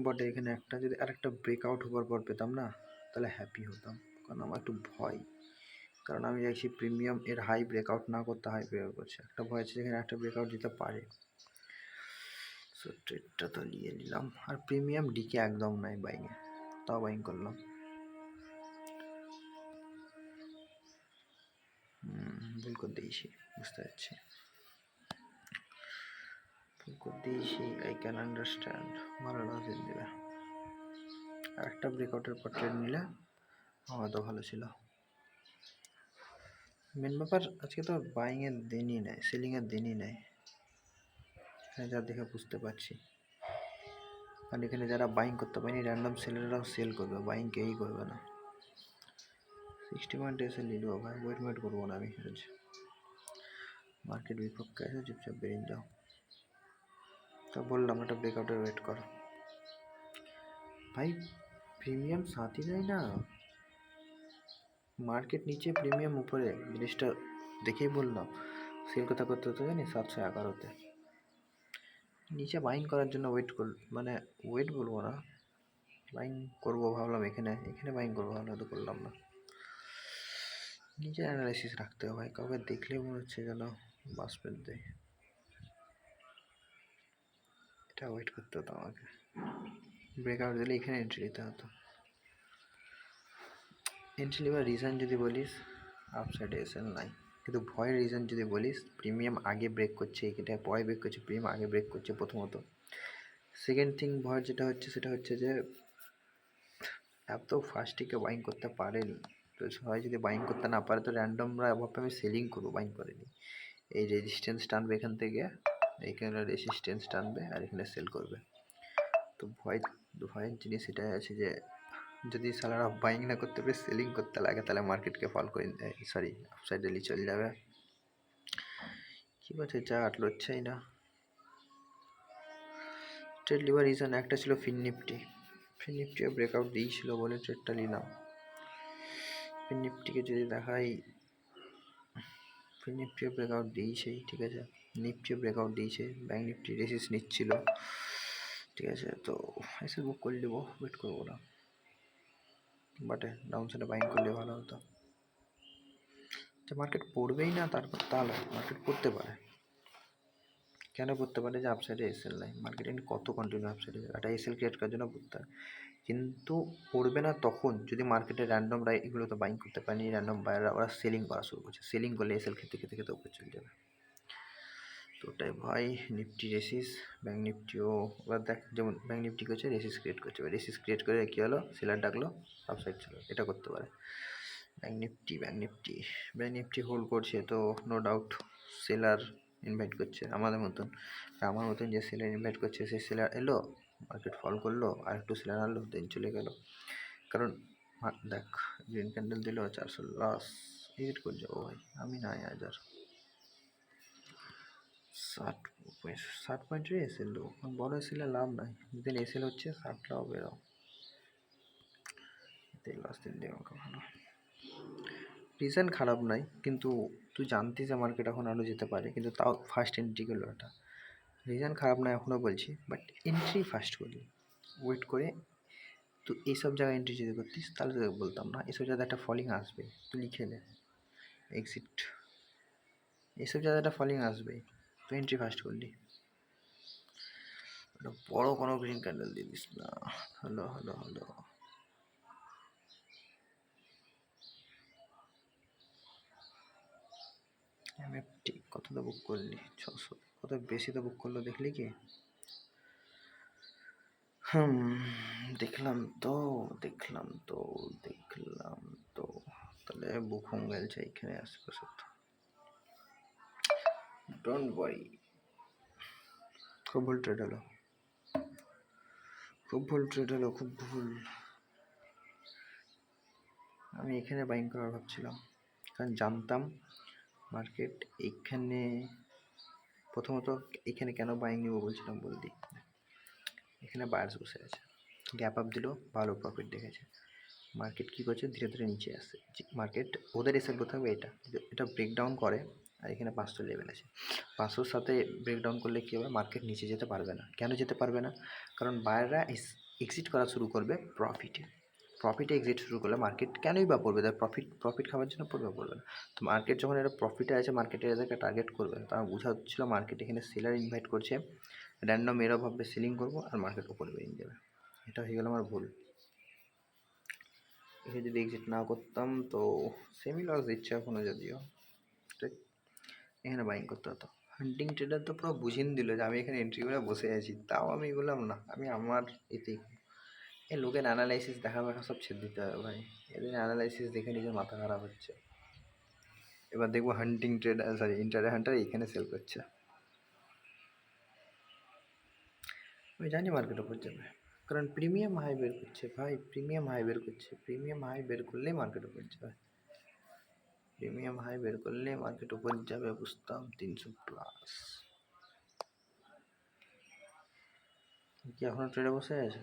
বটে এখানে একটা যদি আরেকটা ব্রেকআউট হবার পর পেতাম না তাহলে হ্যাপি হতাম, কারণ আমার একটু ভয়, কারণ আমি চাইছি প্রিমিয়াম এর হাই ব্রেকআউট না করতে, হাই ব্রেকআউট করছে, একটা ভয় আছে যেখানে একটা ব্রেকআউট দিতে পারে। সো ট্রেডটা তো নিয়ে নিলাম, আর প্রিমিয়াম ডিকে একদম নাই বাইংয়ে, তাও বাইং করলাম। ভুল করে দিয়েছি, বুঝতে পারছি ভুল করে দিয়েছি, আই ক্যান আন্ডারস্ট্যান্ড। ভালো লস দেবে, আর একটা ব্রেকআউটের পর ট্রেড নিলে হয়তো ভালো ছিল। মেন ব্যাপার আজকে তো বাইংয়ের দিনই নেই, সেলিংয়ের দিনই নেই, এখানে যা দেখে বুঝতে পারছি। কারণ এখানে যারা বাইং করতে পারেনি র্যান্ডম সেলাররাও সেল করবে, বাইং কেউই করবে না। 60 পয়েন্ট এসে নিল ভাই, ওয়েট করবো না আমি আজ, মার্কেট বিপক্ষে আছে, চুপচাপ বেরিয়ে যাও। তো বললাম একটা ব্রেকআউটের ওয়েট করো ভাই, প্রিমিয়াম সাথই দেয় না, মার্কেট নিচে প্রিমিয়াম উপরে, জিনিসটা দেখেই বললাম। সেল কথা করতে হতে জানি 711-তে নিচে বাইং করার জন্য ওয়েট মানে ওয়েট বলবো না, বাইং করবো ভাবলাম, এখানে বাইং করবো ভাবলাম, তো করলাম না। নিজের অ্যানালাইসিস রাখতে হবে ভাই, কাউকে দেখলে মনে হচ্ছে যেন বাস পেট দেয়, এটা ওয়েট করতে হতো আমাকে, ব্রেকআউট দিলে এখানে এন্ট্রি নিতে হতো। এন্ট্রি নেবার রিজন যদি বলিস, আপসাইডে এসএল নাই, কিন্তু ভয়ের রিজন যদি বলিস, প্রিমিয়াম আগে ব্রেক করছে, এটা পরে ব্রেক করছে, প্রিমিয়াম আগে ব্রেক করছে প্রথমত। সেকেন্ড থিং ভয় যেটা হচ্ছে সেটা হচ্ছে যে এত ফাস্টে কেউ বাইং করতে পারেনি, তো সবাই যদি বাইং করতে না পারে তো র্যান্ডমরা ভাববে আমি সেলিং করবো, বাইং করেনি। এই রেজিস্ট্যান্স টানবে এখান থেকে, এইখানে রেজিস্ট্যান্স টানবে আর এখানে সেল করবে। তো ভয়ের জিনিস এটাই আছে যে যদি সালারা বাইং না করতে পারে, সেলিং করতে লাগে, তাহলে মার্কেটকে ফল করে সরি আপসাইড রেলি চলে যাবে। কি বলছে যা আটলো হচ্ছেই না। ট্রেড লিভার রিজন একটা ছিল ফিন নিফটিও ব্রেকআউট দিয়েছিল বলে ট্রেডটা নিলাম। ফিন নিফটিকে যদি দেখাই, ফিন নিফটিও ব্রেকআউট দিয়েছেই, ঠিক আছে, নিফটিও ব্রেকআউট দিয়েছে, ব্যাঙ্ক নিফটি রেসিস নিচ্ছিল, ঠিক আছে, তো এসে বুক করে নেবো, ওয়েট করবো না, বাট ডাউন সাইডে বাইং করলে ভালো হতো। যে মার্কেট পড়বেই না তারপর, তাহলে মার্কেট পড়তে পারে, কেন পড়তে পারে, যে আপসাইডে এসএল নাই, মার্কেট কত কন্টিনিউ আপসাইডে, একটা এসএল ক্রিয়েট করার জন্য পড়তে হয়, কিন্তু পড়বে না তখন যদি মার্কেটে র্যান্ডমরা এগুলো তো বাইং করতে পারেনি, র্যান্ডম বায়াররা ওরা সেলিং করা শুরু করছে, সেলিং করলে এসএল খেতে খেতে খেতে উপরে চলে যাবে। তো ওটাই ভাই, নিফটি রেসিস, ব্যাঙ্ক নিফটিও ওরা দেখ, যেমন ব্যাঙ্ক নিফটি করছে রেসিস ক্রিয়েট করছে, রেসিস ক্রিয়েট করে কী হলো, সেলার ডাকলো, আপসাইড ছিল, এটা করতে পারে। ব্যাঙ্ক নিফটি হোল্ড করছে, তো নো ডাউট সেলার ইনভাইট করছে আমার মতন যে সেলার ইনভাইট করছে, সেই সেলার এলো, মার্কেট ফল করলো, আর একটু সেলার আনলো, দেন চলে গেল। কারণ দেখ গ্রিন ক্যান্ডেল দিল 400 লস, এডিট করে যাবো ভাই আমি, না 60 পয়েন্টের এসএল লো, বড় এসএলে লাভ নাই, যেদিন এসএল হচ্ছে 60 লাভ বেরো, লস দিন দিয়ে আমাকে ভালো। রিজন খারাপ নাই, কিন্তু তুই জানতিস যে মার্কেট এখন আরও যেতে পারে, কিন্তু তাও ফার্স্ট এন্ট্রি গেলো এটা, রিজন খারাপ নয় এখনও বলছি, বাট এন্ট্রি ফার্স্ট করলি, ওয়েট করে তুই এইসব জায়গায় এন্ট্রি যদি করতিস তাহলে তোকে বলতাম না, এসব জায়গায় একটা ফলিং আসবে, তুই লিখে দে এক্সিট, এইসব জায়গায় একটা ফলিং আসবে, তুই এন্ট্রি ফার্স্ট করলি, বড় কোনো গ্রিন ক্যান্ডেল দিয়ে দিস না। হ্যালো এমএফটি কত তো বুক করলি, 600, কত বেশি তো বুক করলো দেখলি কি? দেখলাম তো তাহলে বুক হয়ে গেছে এখানে আশেপাশে, ডোন্ট ওয়ারি। খুব ভুল ট্রেড হলো, খুব ভুল। আমি এখানে বাইং করার ভাবছিলাম, কারণ জানতাম মার্কেট এইখানে, প্রথমত এখানে কেন বাইং নেবো বলছিলাম বলদি, এখানে বায়ার্স বসে আছে, গ্যাপ আপ দিল, ভালো প্রফিট দেখেছে, মার্কেট কী করছে, ধীরে ধীরে নিচে আসছে, মার্কেট ওদের এসে কোথাও এটা ব্রেকডাউন করে, আর এখানে 500 লেভেল আছে। 500-র সাথে ব্রেকডাউন করলে কী হবে, মার্কেট নিচে যেতে পারবে না। কেন যেতে পারবে না? কারণ বায়াররা এক্সিট করা শুরু করবে প্রফিটে এক্সিট শুরু করলে মার্কেট কেনই বা পড়বে? তার প্রফিট খাওয়ার জন্য পড়বে না। তো মার্কেট যখন এটা প্রফিটে আছে, মার্কেটে এদেরকে টার্গেট করবে। তা বোঝা হচ্ছিলো মার্কেট এখানে সেলার ইনভাইট করছে, র্যান্ডম এরা ভাববে সেলিং করবো আর মার্কেট উপরে বেরিয়ে যাবে। এটা হয়ে গেল আমার ভুল। এখানে যদি এক্সিট না করতাম তো সেমি লস দিচ্ছে এখনও, যদিও ঠিক এখানে বাইং করতে হতো। হান্টিং ট্রেডার তো পুরো বুঝিয়ে দিল যে আমি এখানে এন্ট্রি করে বসে আছি, তাও আমি বললাম না, আমি আমার এতেই। এই লোকের অ্যানালাইসিস দেখা সব ছেড়ে দিতে হবে ভাই, এদের অ্যানালাইসিস দেখে নিজের মাথা খারাপ হচ্ছে। এবার দেখবো হান্টিং ট্রেডার, সরি ইন্টারে হান্টার এইখানে সেল করছে। আমি জানি মার্কেট ওপর যাবে, কারণ প্রিমিয়াম হাই বের করছে ভাই, প্রিমিয়াম হাই বের করলেই মার্কেট ওপর যাবে। প্রিমিয়াম হাই বের করলে মার্কেট উপর যাবে, বুঝতাম 300+। কি এখনো ট্রেডে বসে আছে?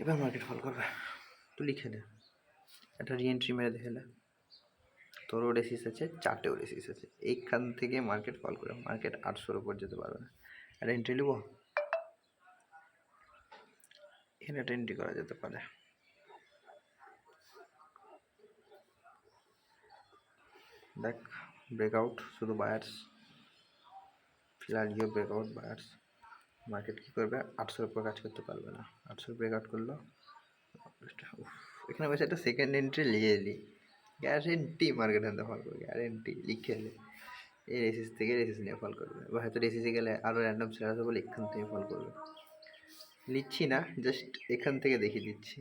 এবার মার্কেট ফল করবে, তুই লিখে দে একটা রিএন্ট্রি মেরে দেখে নে। তোরও রেসিস আছে, চারটেও রেসিস আছে, এইখান থেকে মার্কেট ফল করে মার্কেট 800-র উপর যেতে পারবে না। একটা এন্ট্রি নেবো, এখানে একটা এন্ট্রি করা যেতে পারে। দেখ ব্রেকআউট, শুধু বায়ার্স, ফিলহাল ইয়ে ব্রেকআউট বায়ার্স। মার্কেট কী করবে, 800-র উপর কাজ করতে পারবে না। 800 ব্রেকআউট করলো, এখানে বসে একটা সেকেন্ড এন্ট্রি নিয়ে এলি, গ্যারেন্টি মার্কেট আনতে ফল করবে, গ্যারেন্টি লিখে এলে। এই রেসিস থেকে রেসিস নিয়ে ফল করবে, বা হয়তো রেসিসে গেলে আরও র্যান্ডম ছেড়ে আসবে বলে এখান থেকে ফল করবে। লিখছি না, জাস্ট এখান থেকে দেখিয়ে দিচ্ছি।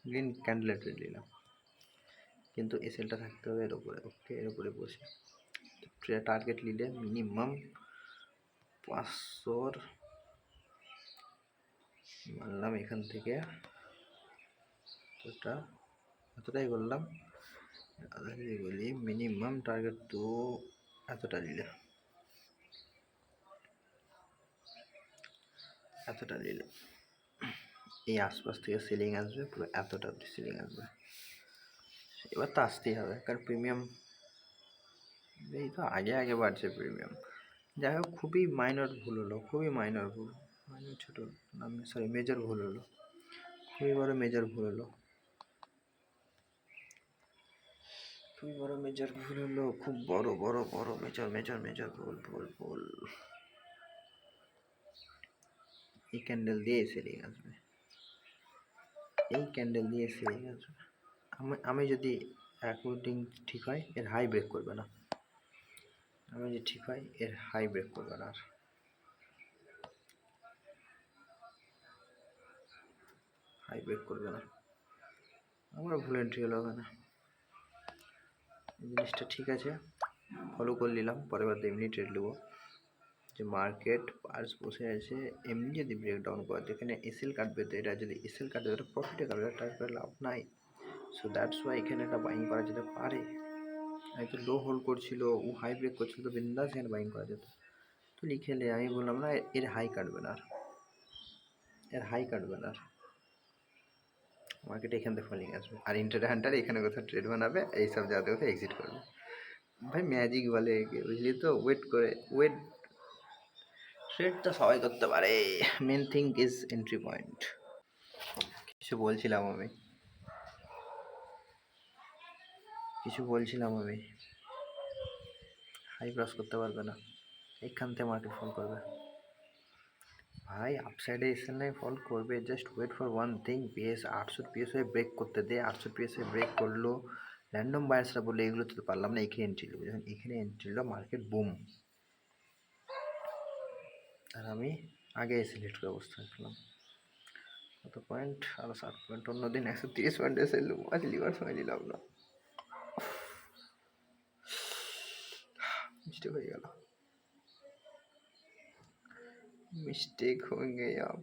গ্রিন ক্যান্ডেলের ট্রেড নিলাম, কিন্তু এসএলটা থাকতে হবে এর উপরে। ওকে, এর উপরে বসে টার্গেট নিলে মিনিমাম 500 মানলাম এখান থেকে, এতটাই বললাম। যদি বলি মিনিমাম টার্গেট তো এতটা নিলে, এই আশপাশ থেকে সেলিং আসবে, পুরো এতটা অব্দি সেলিং আসবে। এবার তো আসতেই হবে, কারণ প্রিমিয়াম এই তো আগে বাড়ছে প্রিমিয়াম। যাই হোক, খুবই মাইনর ভুল হলো, মাইনর ছোটো সরি মেজর ভুল হলো, খুবই বড় মেজর ভুল হলো, খুব বড় মেজর ভুল। এই ক্যান্ডেল দিয়ে সেলিং আসবে, আমি যদি অ্যাকর্ডিং ঠিক হয় এর হাই ব্রেক করবে না, আর হাই ব্রেক করবে না। আমার ভুল এন্ট্রি হলো ওখানে, জিনিসটা ঠিক আছে, ফলো করে নিলাম। পরের বার এমনি ট্রেড নেবো, যে মার্কেট পার্স বসে আছে, এমনি যদি ব্রেকডাউন করে যেখানে এসএল কাটবে, তো এটা যদি এসএল কাটবে এটা প্রফিটে কাটবে, তারপরে লাভ নাই। সো দ্যাটস ওয়াই এখানে একটা বাইং করা যেতে পারে। হয়তো লো হোল্ড করছিল, ও হাই ব্রেক করছিল, তো বিন্দাস এখানে বাইং করা যেত। তো লিখে নে, আমি বললাম না এর হাই কাটবে না, মার্কেটে এখান থেকে ফলিং আসবে, আর ইন্টারে হান্টার এখানে কোথাও ট্রেড বানাবে, এইসব জায়গাতে কোথাও এক্সিট করবে। ভাই ম্যাজিক বলে বুঝলি তো, ওয়েট ট্রেড তো সবাই করতে পারে, main thing is entry point. কিছু বলছিলাম আমি হাই ক্রস করতে পারবে না, এখান থেকে মার্কেট ফল করবে ভাই, আপসাইডে এসে নাই ফল করবে। Just wait for one thing, PS 800 PS হয়ে ব্রেক করতে দে। 800 পিএস হয়ে ব্রেক করলো, র্যান্ডম বায়ার্সরা বললো এগুলো তো পারলাম না, এখানে এন্ট্রি নেবো। যখন এখানে এন্ট্রি নিল মার্কেট বুম, আর আমি আগে সিলেক্ট করে অবস্থা রাখলাম। কত পয়েন্ট, আরও 7 পয়েন্ট। অন্যদিন 130 পয়েন্ট এসে আজ লিভার সময় দিলাম না, মিস্টেক হয়ে গেল,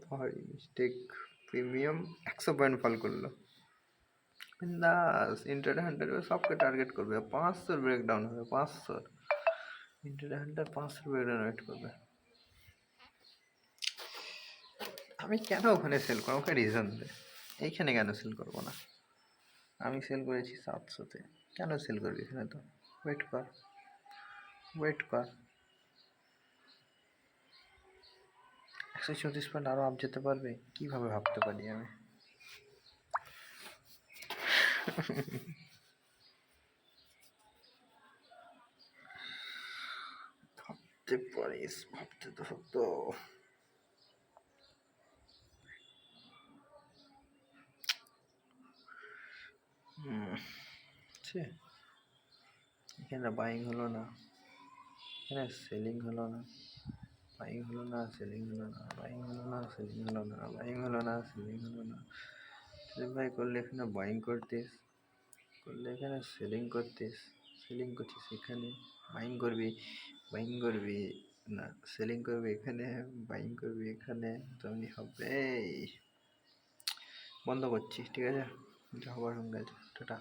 ভারী মিস্টেক। প্রিমিয়াম 100 পয়েন্ট ফল করলো, বিন্দাস ইন্টারে হান্টার সবকে টার্গেট করবে, 500 ব্রেকডাউন হবে, 500 ইন্টারে হান্টার 500 ব্রেকডাউন ওয়েট করবে। আমি কেন ওখানে সেল করবো? ওকে রিজন দে, এইখানে কেন সেল করবো না? আমি সেল করেছি 700-তে, কেন সেল করবি এখানে? তো ওয়েট কর, ওয়েট কর, 134 পয়েন্ট আরও আপ যেতে পারবে কীভাবে ভাবতে পারি আমি? ভাবতে পারিস, ভাবতে তো হতো। ছে, এখানে বাইং হলো না, এখানে সেলিং হলো না, বাইং হলো না, সেলিং হলো না, বাইং হলো না, সেলিং হলো না, বাইং হলো না, সেলিং হলো না। সেলিং ভাই করলে এখানে বাইং করতিস, করলে এখানে সেলিং করতিস, সেলিং করছিস এখানে, বাইং করবি, বাইং করবি না, সেলিং করবি এখানে, বাইং করবি এখানে, তেমনি হবে। বন্ধ করছি, ঠিক আছে? যা হবার হয়ে গেছে, টাটা।